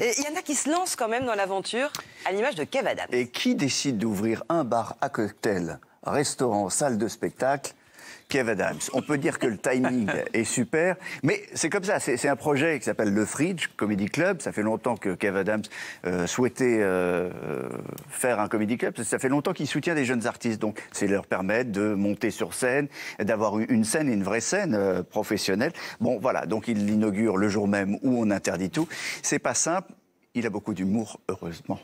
Et il y en a qui se lancent quand même dans l'aventure, à l'image de Kev Adams. Et qui décide d'ouvrir un bar à cocktail, restaurant, salle de spectacle? Kev Adams. On peut dire que le timing est super, mais c'est comme ça. C'est un projet qui s'appelle le Fridge Comedy Club. Ça fait longtemps que Kev Adams souhaitait faire un comedy club. Ça fait longtemps qu'il soutient des jeunes artistes. Donc, c'est leur permettre de monter sur scène, d'avoir une scène, une vraie scène professionnelle. Bon, voilà. Donc, il l'inaugure le jour même où on interdit tout. C'est pas simple. Il a beaucoup d'humour, heureusement.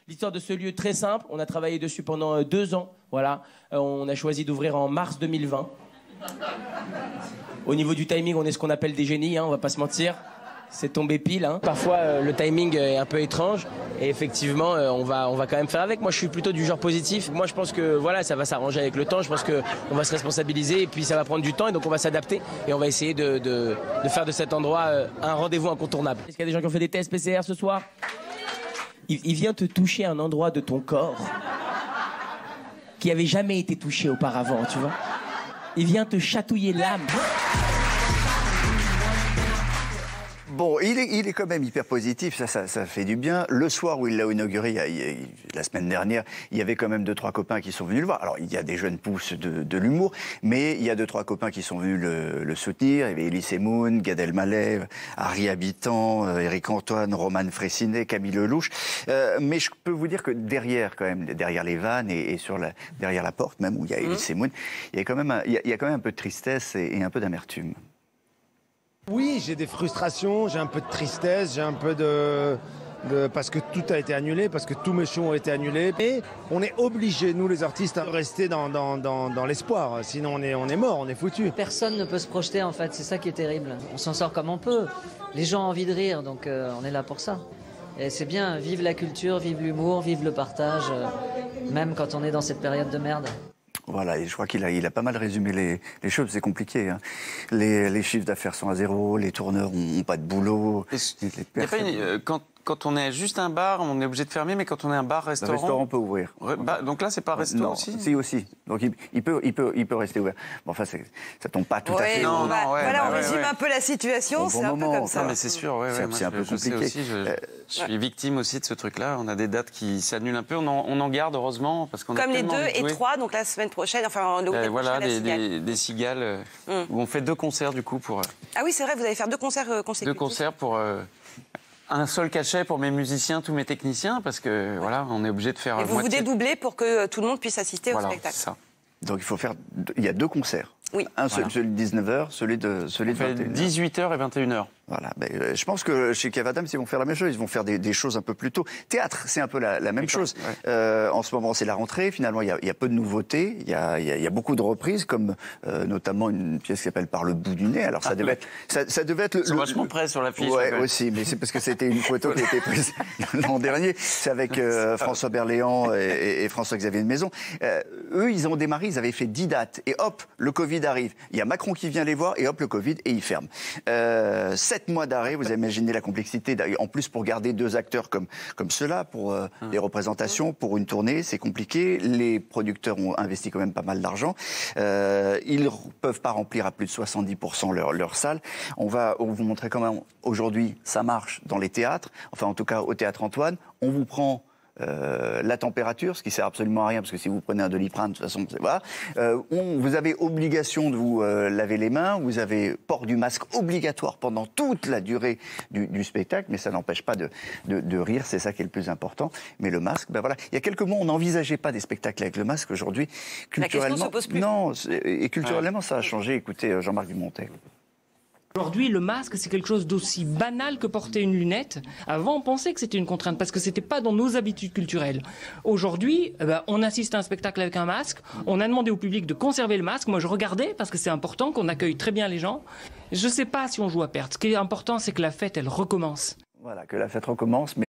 L'histoire de ce lieu très simple, on a travaillé dessus pendant 2 ans. Voilà, on a choisi d'ouvrir en mars 2020. Au niveau du timing, on est ce qu'on appelle des génies, hein, on va pas se mentir. C'est tombé pile. Hein. Parfois, le timing est un peu étrange. Et effectivement, on va quand même faire avec. Moi, je suis plutôt du genre positif. Moi, je pense que voilà, ça va s'arranger avec le temps. Je pense qu'on va se responsabiliser et puis ça va prendre du temps. Et donc, on va s'adapter. Et on va essayer de faire de cet endroit un rendez-vous incontournable. Est-ce qu'il y a des gens qui ont fait des tests PCR ce soir ? Il vient te toucher un endroit de ton corps qui avait jamais été touché auparavant, tu vois. Il vient te chatouiller l'âme. Bon, il est quand même hyper positif, ça fait du bien. Le soir où il l'a inauguré, la semaine dernière, il y avait quand même 2-3 copains qui sont venus le voir. Alors, il y a des jeunes pousses de l'humour, mais il y a 2-3 copains qui sont venus le soutenir. Il y avait Elie Moon, Gad Elmaleh, Harry Habitant, Éric Antoine, Roman Frécinet, Camille Lelouch. Mais je peux vous dire que derrière, quand même, derrière les vannes et derrière la porte, même où il y a Elie Moon, il y a quand même un peu de tristesse et un peu d'amertume. Oui, j'ai des frustrations, j'ai un peu de tristesse, j'ai un peu parce que tout a été annulé, parce que tous mes shows ont été annulés. Et on est obligés, nous les artistes, à rester dans l'espoir. Sinon on est mort, on est foutu. Personne ne peut se projeter en fait, c'est ça qui est terrible. On s'en sort comme on peut. Les gens ont envie de rire, donc on est là pour ça. Et c'est bien, vive la culture, vive l'humour, vive le partage, même quand on est dans cette période de merde. Voilà, et je crois qu'il a pas mal résumé les choses, c'est compliqué. Hein. Les chiffres d'affaires sont à zéro, les tourneurs n'ont pas de boulot. Quand on est juste un bar, on est obligé de fermer, mais quand on est un bar-restaurant... Le restaurant peut ouvrir. Donc là, c'est pas resto aussi ? Si, aussi. Donc il peut rester ouvert. Bon, enfin, ça tombe pas tout à fait. On résume un peu la situation, c'est un peu comme ça. Non, mais c'est sûr, c'est un peu compliqué. Je suis victime aussi de ce truc-là. On a des dates qui s'annulent un peu. On en garde, heureusement, parce qu'on a comme les 2 et 3, donc la semaine prochaine, enfin, le week-end voilà, prochain, des cigales, où on fait 2 concerts, du coup, pour... Ah oui, c'est vrai, vous allez faire 2 concerts consécutifs. 2 concerts pour... un seul cachet pour mes musiciens, tous mes techniciens, parce que voilà, on est obligé de faire. Et vous vous dédoublez pour que tout le monde puisse assister au spectacle. C'est ça. Donc il y a 2 concerts. Oui. Celui de 19h, celui de 21h. 18h et 21h. Voilà. Je pense que chez Kev Adams, ils vont faire la même chose. Ils vont faire des choses un peu plus tôt. Théâtre, c'est un peu la même chose. Ouais. En ce moment, c'est la rentrée. Finalement, il y a peu de nouveautés. Il y a beaucoup de reprises, comme notamment une pièce qui s'appelle Par le bout du nez. Alors ça devait être Ils sont vachement prêts sur l'affiche. Ouais, aussi. Mais c'est parce que c'était une photo qui a été prise l'an dernier. C'est avec François Berléand et François-Xavier de Maison. Eux, ils ont démarré. Ils avaient fait 10 dates. Et hop, le Covid arrive. Il y a Macron qui vient les voir. Et hop, le Covid. Et ils ferment. 7 mois d'arrêt, vous imaginez la complexité. En plus, pour garder 2 acteurs comme ceux-là, pour les représentations, pour une tournée, c'est compliqué. Les producteurs ont investi quand même pas mal d'argent. Ils ne peuvent pas remplir à plus de 70% leur salle. On va vous montrer comment aujourd'hui ça marche dans les théâtres. Enfin, en tout cas, au Théâtre Antoine. On vous prend la température, ce qui sert absolument à rien, parce que si vous prenez un Doliprane, de toute façon, voilà. Vous avez obligation de vous laver les mains, vous avez port du masque obligatoire pendant toute la durée du spectacle, mais ça n'empêche pas de rire, c'est ça qui est le plus important. Mais le masque, voilà. Il y a quelques mois, on n'envisageait pas des spectacles avec le masque. Aujourd'hui, culturellement, la question se pose plus. Non, et culturellement, ça a changé. Écoutez, Jean-Marc Dumontet. Aujourd'hui, le masque, c'est quelque chose d'aussi banal que porter une lunette. Avant, on pensait que c'était une contrainte parce que c'était pas dans nos habitudes culturelles. Aujourd'hui, on assiste à un spectacle avec un masque. On a demandé au public de conserver le masque. Moi, je regardais parce que c'est important qu'on accueille très bien les gens. Je sais pas si on joue à perdre. Ce qui est important, c'est que la fête, elle recommence. Voilà, que la fête recommence. Mais